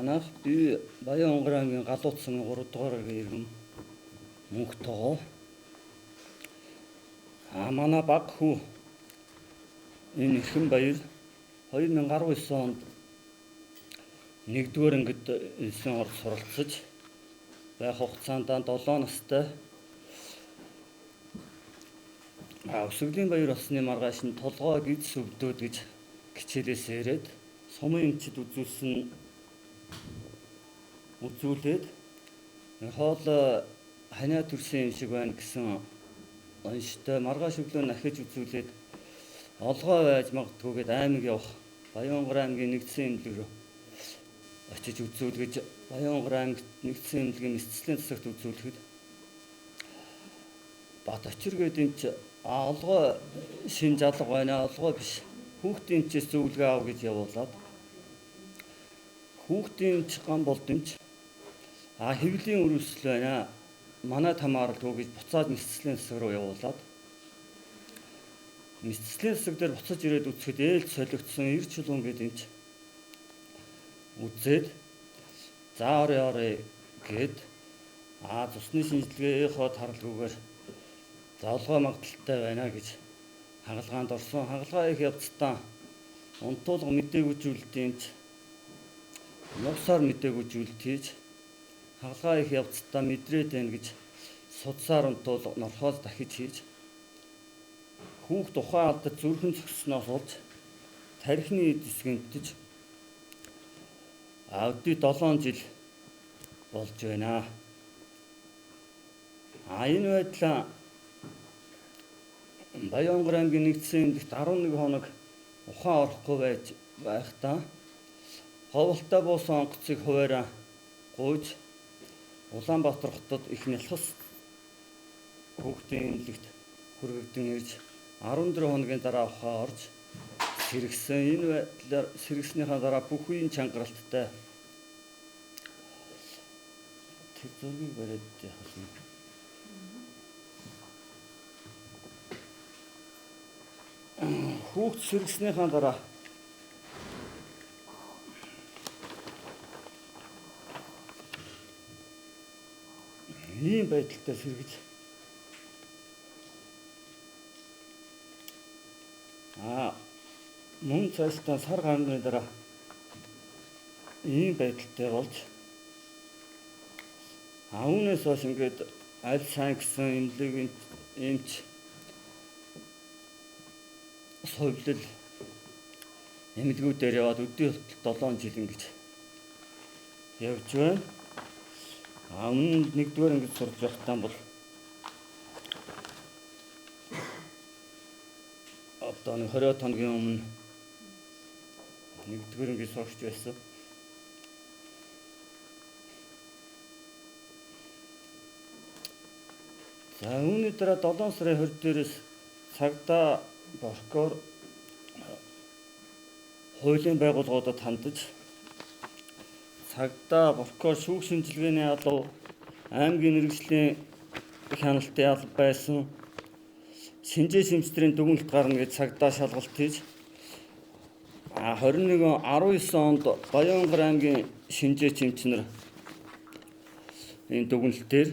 манайх би Баян Онгорын Галуутсан 3 дугаар иргэн мөнх тоо. Манай баг хүү энэ Эрхэм баяр 2019 онд 1-р ангид 9 орд суралцж байх хугацаанд 7 настай өсвөлийн баяр болсны маргааш нь толгой гидс өвдөөд гэж хичээлээс ирээд сумын эмчид үзүүлээд хоол ханиа төрсэн юм шиг байна гэсэн онцтой маргааш өглөө нахиж үзүүлээд олгоо байж магадгүйгээд аймаг явах Баян Онгорын аймгийн нэгдсэн эмнэлэг рүү очиж үзүүлгэж Баян Онгорын аймагт нэгдсэн эмнэлгийн мэсцлийн засагт үзүүлэхэд бат очир гэдэг юм чи олгоо шин жалга байна, олгоо биш. Хүүхдийн эмчээс зөвлөгөө ав гэж явуулаад хүүхдийн эмч гам болдомч хэвлийн өрөвсөл байна. Манай тамааралгүй гэж буцаад мэсцлийн засаг руу явуулаад мэсцлийн засаг дээр буцаж ирээд үзэхэд ээлж солигдсон 90 чулуун гэдэг эмч үзээд за орой гээд цусны шинжилгээ эход харалгүйгээр заавалгай магадaltaй байна гэж хагалгаанд орсон. Хагалгаа их явцдаа унтуулга мэдээгүйжүүлэлт эмч нуусаар мэдээгүйжүүлэлт хийж хагалгаа их явцдаа мэдрээд байна гэж судсаар унтуулга норхоос дахиж хийж хүүхд ухаан алдаж зүрхэн зогссноос болж тархины эд гэмтэж өдөө 7 жил болж байна. Энэ байдлаа Баян Онгорын аймгийн нэгдсэн эмнэлэгт 11 хоног ухаан орохгүй байхдаа ховолтой буусан онгоцыг хуваараа гуйж Улаанбаатар хотод их нялхас хүүхдийн эмнэлэгт хүргэгдэн ирж 14 хоногийн дараа ухаан орж сэргсэн. Энэ байдлаар сэргснийхаа дараа бүх үеийн чангаралттай тэр зургийг бариад яхасан. Хүүхд сэргснийхаа дараа ийм байдалтай сэргэж мөн цаашдаа сар гарны дараа ийм байдалтай болж үүнээс хойш ингээд аль сайн гэсэн эмнэлгийн эмч совлол эмнэлгүүдээр яваад өдөө 7 жил ингэж явж байна. Өмнө 1-р ангид сурж байхдаа бол одоо 20 хоногийн өмнө 1-р ангид сурч байсан. За үүний дараа 7 сарын 20 дээрээс цагдаа прокурор хуулийн байгууллагуудад хандаж цагдаа прокурор шүүх шинжилгээний алба аймгийн мэргэжлийн хяналтын алба байсан шинжээ шимстрийн дүгнэлт гарна гэж цагдаа шалгалт хийж 19 онд Баян Онгорын аймгийн шинжээ чимчнэр энэ дүгнэлтээр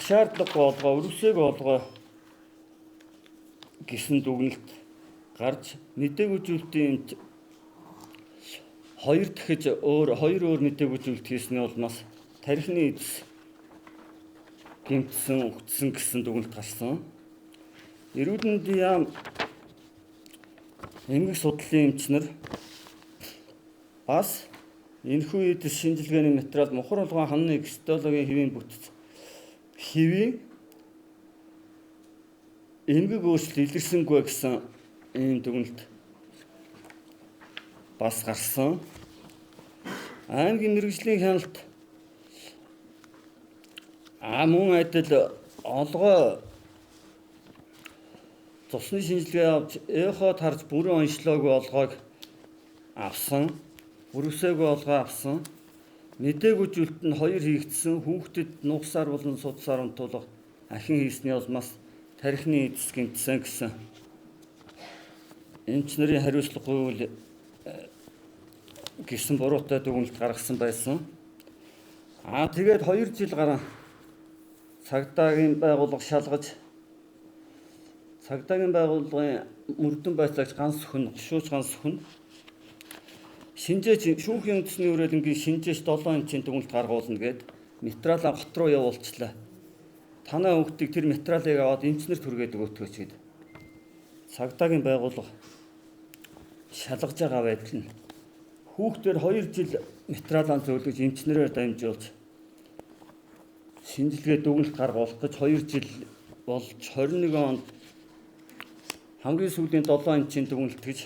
шаардлагагүй олгоо өрөвсөйг олгоо гэсэн дүгнэлт гарч мэдээгүйжүүлэлтийн эмч 2 дахиж хоёр мэдээгүйжүүлэлт хийсний улмаас тархины эд гэмтсэн өгцсөн гэсэн дүгнэлт гарсан. Эрүүл мэндийн яам эмгэг судлалын эмчнэр бас энэхүү эд шинжилгээний материал мухар улгаан ханны гистологийн хэвийн бүтц хэвийн эмгэг өөрчлөлт илэрсэнгүй гэсэн ийм дүгнэлт бас гарсан. Аймгийн мэргэжлийн хяналт мөн адил олгоо цусны шинжилгээ авч эход харж бүрэн онцлоогүй олгоог авсан. Өрөвсөйгүй олгоо авсан. Мэдээгүйжүүлэлт нь 2 хийгдсэн. Хүүхдэд нугсаар болон судсаар унтуулга ахин хийсний улмаас тархины эд гэмтсэн гэсэн эмч нарын хариуцлагагүй гэсэн буруутай дүгнэлт гаргасан байсан. Тэгээд 2 жил гарan цагдаагийн байгууллага шалгаж цагдаагийн байгууллагын мөрдөн байцаагч ганц хүн, гошууч ганц хүн шинжээч шүүхийн үндэсний хүрээлэнгийн шинжээч 7 инчийн дүгнэлт гаргуулна гэд материалаа хот руу явуулчлаа. Танай хүүхдийг тэр материалыг аваад эмчнэрт хүргээд өгөөтгөөч гэд цагдаагийн байгууллага шалгаж байгаа байдал нь хүүхдээр 2 жил материалаа зөвлөж эмчнэрээр дамжуулж шинжилгээ дүгнэлт гаргуулах гэж 2 жил болж 21 онд хамгийн сүүлийн 7 инчийн дүгнэлт гэж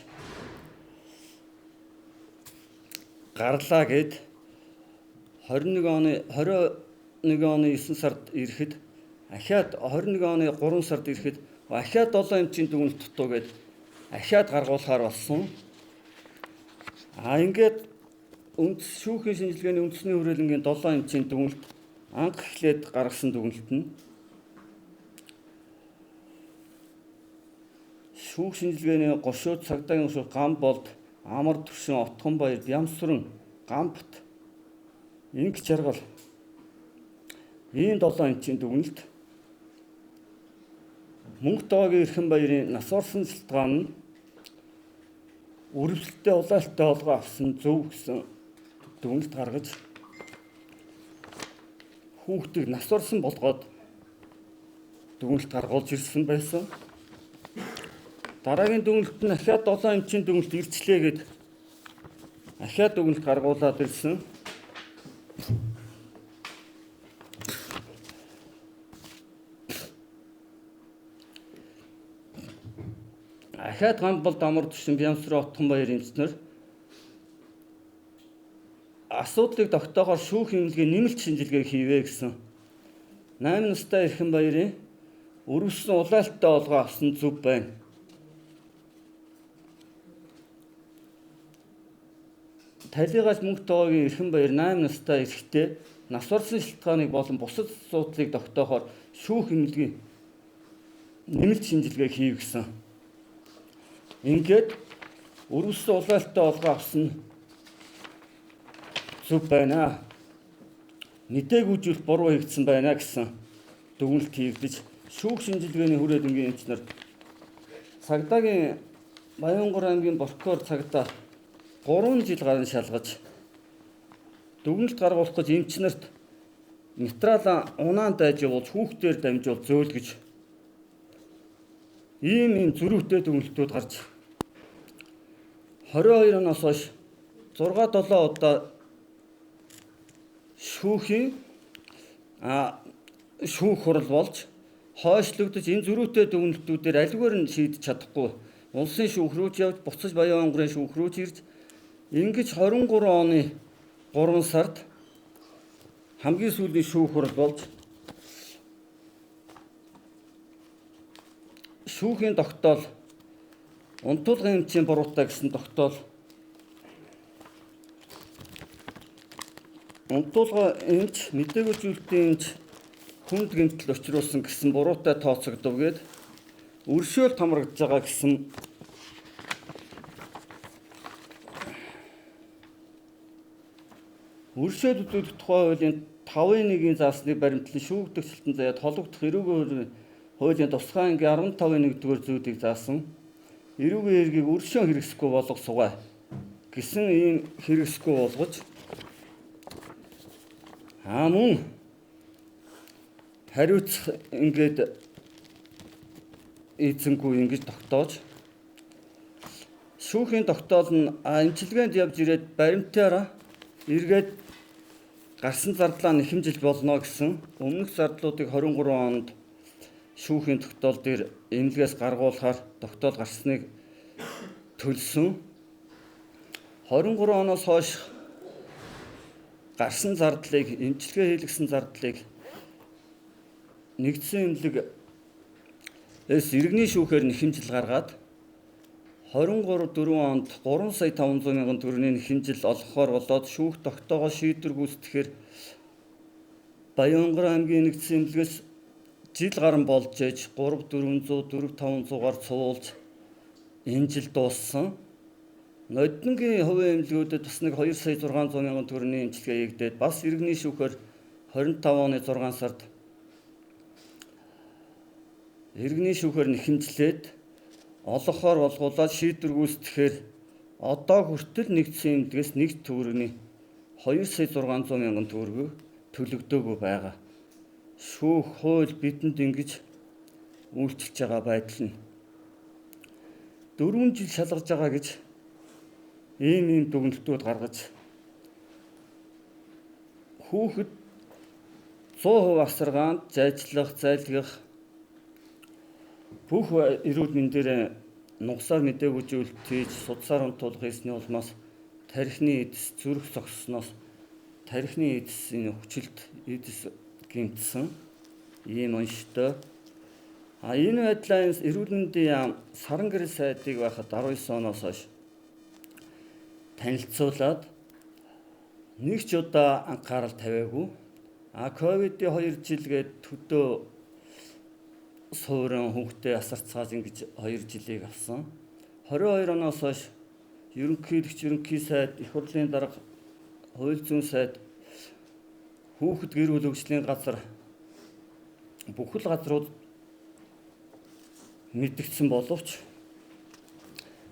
гарлаа гэд 21 оны 9 сард ирэхэд ахиад 21 оны 3 сард ирэхэд ахиад 7 инчийн дүгнэлт дутуу гэд ахиад гаргуулахаар болсон. Ингээд шүүхийн шинжилгээний үндэсний хүрээлэнгийн 7 инчийн дүгнэлт анх эхлээд гаргасан дүгнэлт нь шүүх шинжилгээний гошууд цагдаагийн гошууд Гамболд, Амар Түвшин, Отгонбаяр, Бямсран, Гамбат, Инг Жаргал ийм 7 инчийн дүгнэлт Мөнх Доогийн Эрхэнбаярын нас орсон шалтгаан нь үргэлжлэлтэй улаалтай олгоо авсан зөв гэсэн дүгнэлт гаргаж хүүхдийг нас орсон болгоод дүгнэлт гаргуулж ирсэн байсан. Дараагийн дүгнэлт нь ахиад 7 инчийн дүгнэлт ирчлээ гэд ахиад дүгнэлт гаргуулад ирсэн. Ахиад Гамболд, Амар Түвшин, Бямсран, Отгонбаяр эмчнэр асуудлыг тогтоохоор шүүх эмнэлгийн нэмэлт шинжилгээ хийвэ гэсэн 8 настай Эрхэнбаярын өрөвсөн улаалтай олгоо авсан зүв байна. Талигач Мөнх Доогийн Эрхэнбаяр 8 настай эрэгтэй нас орсон шалтгааныг болон бусад асуудлыг тогтоохоор шүүх эмнэлгийн нэмэлт шинжилгээ хийв гэсэн. Ингээд өрөвсөн улаалтай олгоо авсан зүв байна. Мэдээгүйжүүлэх буруу хийгдсэн байна гэсэн дүгнэлт хийгдэж шүүх шинжилгээний хүрээлэнгийн эмчнэр цагдаагийн Баянгор аймгийн прокурор цагдаа 3 жил гарan шалгаж дүгнэлт гаргуулах гэж эмчнэрт материалаа унаан дайж явуулж хүүхдээр дамжуул зөөлгөж ийм зөрүүтэй дүгнэлтүүд гарч 22 оноос хойш 6-7 удаа шүүхийн шүүх хурал болж хойшлогдож энэ зөрүүтэй дүгнэлтүүдээр аливаар нь шийдэж чадахгүй улсын шүүх рүү явж буцаж Баянгорын шүүх рүү ирж ингэж 23 оны 3 сард хамгийн сүүлийн шүүх хурал болж шүүхийн тогтоол унтуулгын эмчийн буруутай гэсэн тогтоол унтуулга эмч мэдээгүйжүүлэлтийн эмч хүнд гэмтэл учруулсан гэсэн буруутай тооцогдов гээд өршөөлт хамрагдж байгаа гэсэн өршөөл үзүүлэх тухай хуулийн 5-1-ийн заасныг баримтлан шүүгдэгчлэлтэн заяад холбогдох эрүүгийн хуулийн тусгай ангийн 15-1-р зүйлийг заасан эрүүгийн эргийг өршөөн хэрэгсэхгүй болгох сугай гэсэн ийм хэрэгсэхгүй болгож мөн хариуцах ингээд эзэнгүй ингэж тогтоож шүүхийн тогтоол нь эмчилгээнд явж ирээд баримтаараа эргээд гарсан зардлаа нэхэмжилж болно гэсэн өмнөх зардлуудыг 23 онд шүүхийн тогтоол дээр эмнэлгээс гаргуулахаар тогтоол гарсныг төлсөн. 23 оноос хойш гарсан зардлыг эмчилгээ хийлгэсэн зардлыг нэгдсэн эмнэлэг-с иргэний шүүхээр нэхэмжил гаргаад 23-4 онд 3,500,000 төгрөгийн нэхэмжил олгохоор болоод шүүх тогтоогоо шийдвэр гүйцэтгэхээр Баянгор аймгийн нэгдсэн эмнэлгээс жил гарan болж ээж 3,400, 4,500-аар цуулж энэ жил дууссан. Нодингийн хувийн эмнэлгүүдэд бас нэг 2 сая 600 мянган төгрөгийн эмчилгээ хийгдээд бас иргэний шүүхээр 25 оны 6 сард иргэний шүүхээр нэхэмжлээд олгохоор болгуулаад шийдвэр гүйцэтгэхээр одоо хүртэл нэгдсэн эмнэлгээс нэг төгрөгийн 2 сая 600 мянган төгрөгийг төлөгдөөгүй байгаа. Шүүх хууль бидэнд ингэж үйлчилж байгаа байдал нь 4 жил шалгаж байгаа гэж ийм дүгнэлтүүд гаргаж хүүхэд 100% асаргаанд зайлшлах, зайлгах бүх эрүүл мэндээр нугасаар мэдээгүй зүйлт хийж судсаар унтуулах хийсний улмаас тархины эдс зүрх зогссноос тархины эдсийн хүчилт эдс гэмтсэн ийм онцтой. Энэ байдлаа эрүүл мэндийн яам саран гэрэл сайдыг байхад 19 оноос хойш танилцуулаад нэг ч удаа анхаарал тавиагүй. Ковидын 2 жилгээд төдөө суурин хүүхдээ асарцгааж ингэж 2 жилийг авсан. 22 оноос хойш ерөнхий сайд, их хурлын дарга, хууль зүйн сайд, хүүхэд гэр бүл хөгжлийн газар бүхэл газрууд мэдгдсэн боловч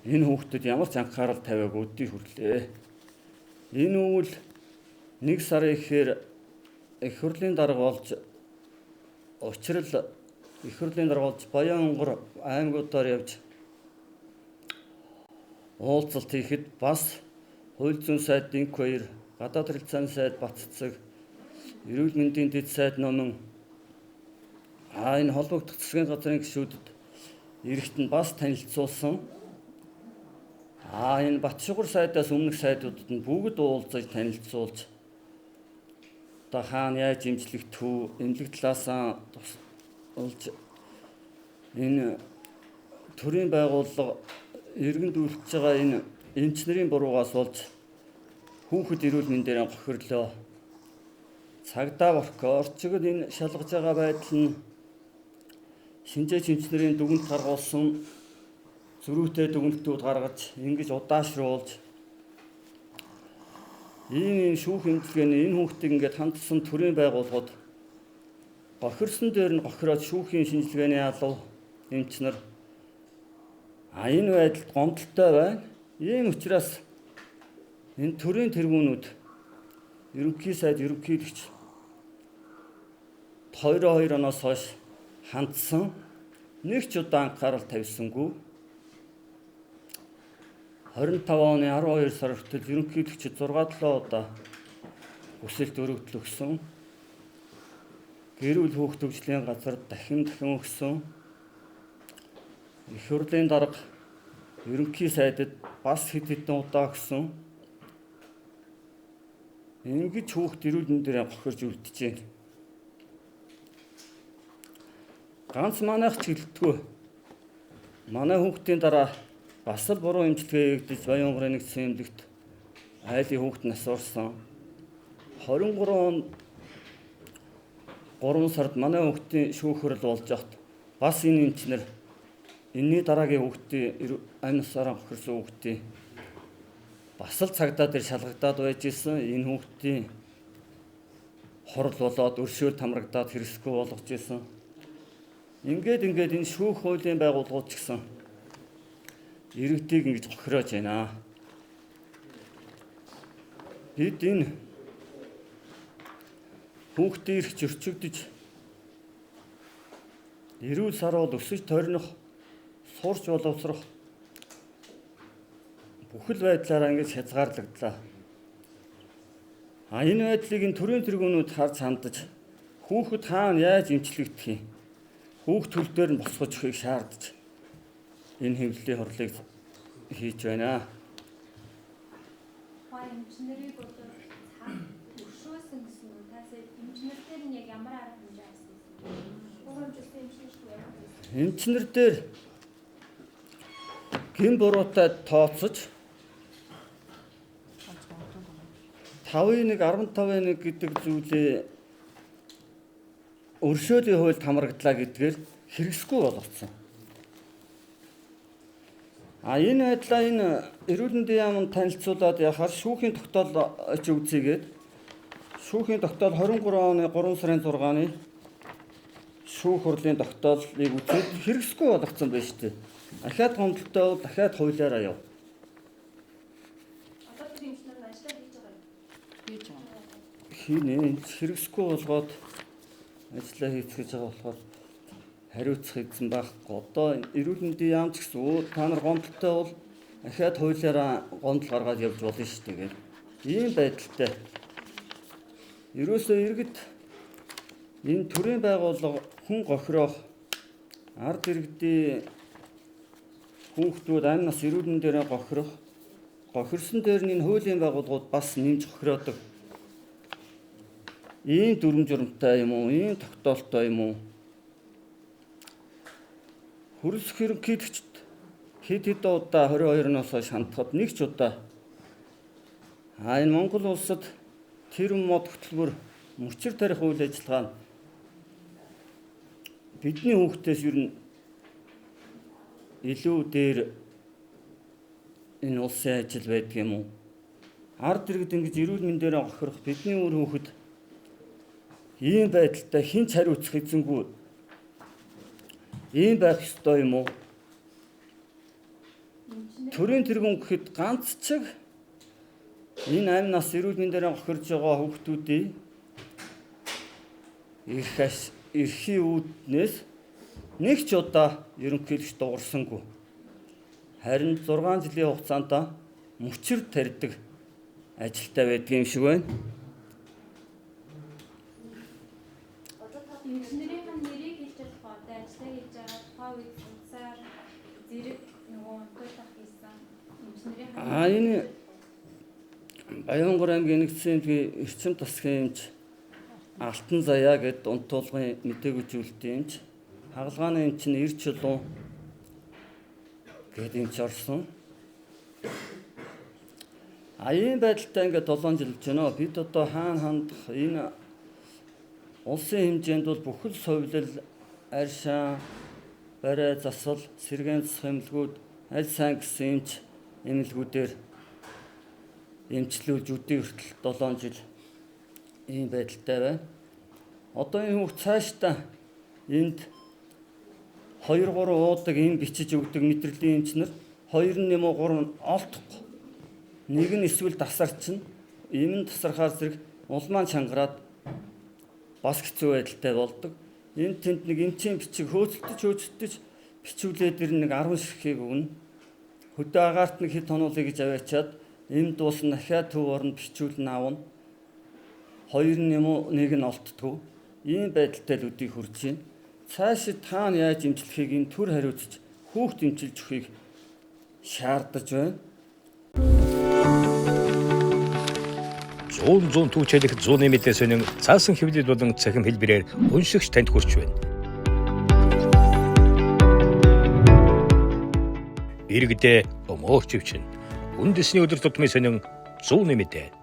энэ хүүхдэд ямар ч анхаарал тавиагүй өдий хүрлээ. Энэ үйл 1 сарын ихээр их хурлын дарга болж учрал их хурлын дарга болж Баянгор аймагуудаар явж уулзалт хийхэд бас хууль зүйн сайд Инк 2, гадаад харилцааны сайд Батцэг, эрүүл мэндийн дэд сайд Номон энэ холбогдох засгийн газрын гишүүдэд эрэхт нь бас танилцуулсан. Энэ Батшугар сайдаас өмнөх сайдуудад нь бүгд уулзаж танилцуулж одоо хаана яаж эмчлэгдэх үү, эмнэлэг талаасаа тусалж энэ төрийн байгууллага иргэн дүүлж байгаа энэ эмч нарын буруугаас болж хүүхэд эрүүл мэндээр гохирлоо. Цагдаа борхоо орчигд энэ шалгаж байгаа байдал нь шинжээч эмч нарын дүгнэлт гаргуулсан зөрүүтэй дүгнэлтүүд гаргаж ингэж удаашруулж ийм шүүх эмчилгээний энэ хүүхдийг ингээд хандсан төрийн байгууллагууд гохирсон дээр нь гохироод шүүхийн шинжилгээний алав эмч нар энэ байдалд гомдолтой байна. Ийм учраас энэ төрийн тэргүүнүүд ерөнхий сайд ерөнхийлөгч 22 оноос хойш хандсан нэг ч удаа анхаарал тавьсангүй. 25 оны 12 сар хүртэл ерөнхийлөгчид 6-7 удаа хүсэлт өргөдөл өгсөн. Гэр бүл хүүхэд хөгжлийн газар дахин өгсөн. Их хурлын дарга ерөнхий сайдад бас хэд хэдэн удаа өгсөн. Ингэж хүүхэд эрүүл мэндээр гохирж үлдэж байна. Ганц манайх ч гэлтгүй. Манай хүүхдийн дараа бас л буруу эмчилгээ хийгдэж Баянгорын нэгдсэн эмнэлэгт айлын хүүхэд нас орсон. 23 он 3 сард манай хүүхдийн шүүхэрл болж явт бас энэ эмчнэр энэний дараагийн хүүхдийн амь насаараа гохирсон хүүхдийн бас л цагдаа дээр шалгагдаад байж исэн. Энэ хүүхдийн хурал болоод өршөөл тамрагдаад хэрэгсэхгүй болгож исэн. Ингээд энэ шүүх хуулийн байгууллагууд ч гэсэн иргэдийг ингэж гохироож байна. Бид энэ хүүхдийн эрх зөрчигдөж эрүүл саруул өсөж тойрнох, сурч боловсрох бүхэл байдлаараа ингэж хязгаарлагдлаа. Энэ байдлыг энэ төрийн тэргүүнүүд харж хандаж хүүхэд хаана яаж эмчлэгдэх юм? Хүүхд төл дээр нь босгож өгөхийг шаардаж энэ хэвлэлийн хурлыг хийж байна. Эмчнэрийг одоо өршөөсөн гэсэн үү? Таасаа эмчнэр дээр нь яг ямар арга хэмжээ авсан юм? Урамжлалтай эмчнэр шүү яа? Эмчнэр дээр гин буруутай тооцож 5-1 15-1 гэдэг зүйлээ өршөөлийн хуульд хамрагдлаа гэдгээр хэрэгсэхгүй болгоцсон. Энэ байдлаа энэ эрүүл мэндийн яамд танилцуулаад яхаар шүүхийн тогтоол үзьгээд шүүхийн тогтоол 23 оны 3 сарын 6-ны шүүх хурлын тогтоолыг үзээд хэрэгсгүй болгоцсон байна шүү дээ. Дахиад гомдолтой бол дахиад хуулиараа яв. Одоо тэр эмчнэр ажиллаа хийж байгаа юм. Хийж байгаа. Хийнэ хэрэгсгүй болгоод ажиллаа хийцгэж байгаа болохоор хариуцах гэсэн байхгүй. Одоо эрүүл мэндийн яамч гэсэн та нар гомдолтой бол дахиад хуулиараа гомдол гаргаад явж болно шүү дээ гэх. Ийм байдалтай. Ерөөсөө иргэд энэ төрийн байгууллага хүн гохирох ард иргэдийн хүүхдүүд амь нас эрүүл мэндээр гохирсон дээр нь энэ хуулийн байгууллагууд бас нэмж гохироодог. Ийм дүрм журамтай юм уу? Ийм тогтоолтой юм уу? Хөрөлсөх ерөнхийлөгчд хэд удаа 22-оос хойш хандхад нэг ч удаа энэ Монгол улсад тэр мод хөтөлбөр мөчир тарих үйл ажиллагаа нь бидний хүүхдээс ер нь илүү дээр энэ улсын ажил байдаг юм уу? Ард иргэд ингэж эрүүл мэндээр гохирох бидний үр хүүхэд ийм байдалтай хинч хариуцах эзэнгүй ийм байх ёстой юм уу? Төрийн тэргүүн гэхэд ганц чиг энэ амь нас эрүүл мэндээр гохирж байгаа хүүхдүүдийн эрхийн үүднээс нэг ч удаа ерөнхийлөгч дуурсангүй. Харин 6 жилийн хугацаанд мөчир тарьдаг ажилтай байдаг юм шиг байна. Одоо та эмчнэрийн нэрийг хэлж болох одоо ажиллаа хийж байгаа хавыг цансаар зэрэг нөгөө онцлох хийсэн эмчнэрийн Энэ Баянгор аймгийн нэгдсэн эмчийн эрчим тасгийн эмч Алтан Заяа гэд унтуулгын мэтээгүй зүйлтэй эмч хагалгааны эмч нь Ирч Чулуун гэд эмч орсон. Ийм байдалтай ингээд 7 жил болж байна. Бид одоо хаана хандах энэ улсын хэмжээнд бол бүхэл совлил, арьшаа, барай засал, сэргээн засах эмнэлгүүд, аль сайн гэсэн эмч эмнэлгүүдээр эмчлүүлж үдийн хүртэл 7 жил ийм байдалтай байна. Одоо энэ хүүхд цаашдаа энд 2-3 уудаг энэ бичиж өгдөг мэдрэлийн эмчнэр 2 нэм 3 олдохгүй. Нэг нь эсвэл тасарчин, ийм нь тасархаар зэрэг улмаан чангараад бас хэцүү байдалтай болдог. Энд тэнд нэг эмчийн бичиг хөөцөлдөж бичүүлээд нэг 10 ширхгийг өгнө. Хөдөө агаарт нэг хэд тоноолыг гэж аваачаад эм дуусна дахиад төв орнд бичүүлэн аавна. 2 нэм 1 нь олддгоо. Ийм байдалтай л үдийг хүрч байна. Цаашид таана яаж эмчлэхийг энэ төр хариуцж хүүхд эмчилж өгөхийг шаардаж байна. 100 түүчэлэх 100 нэмэлтээ сонин цаасан хэвлэл болон цахим хэлбэрээр уншигч танд хүрч байна. Иргэдээ өмөөч өвчин үндэсний өдөр тутмын сонин 100 нэмэлтээ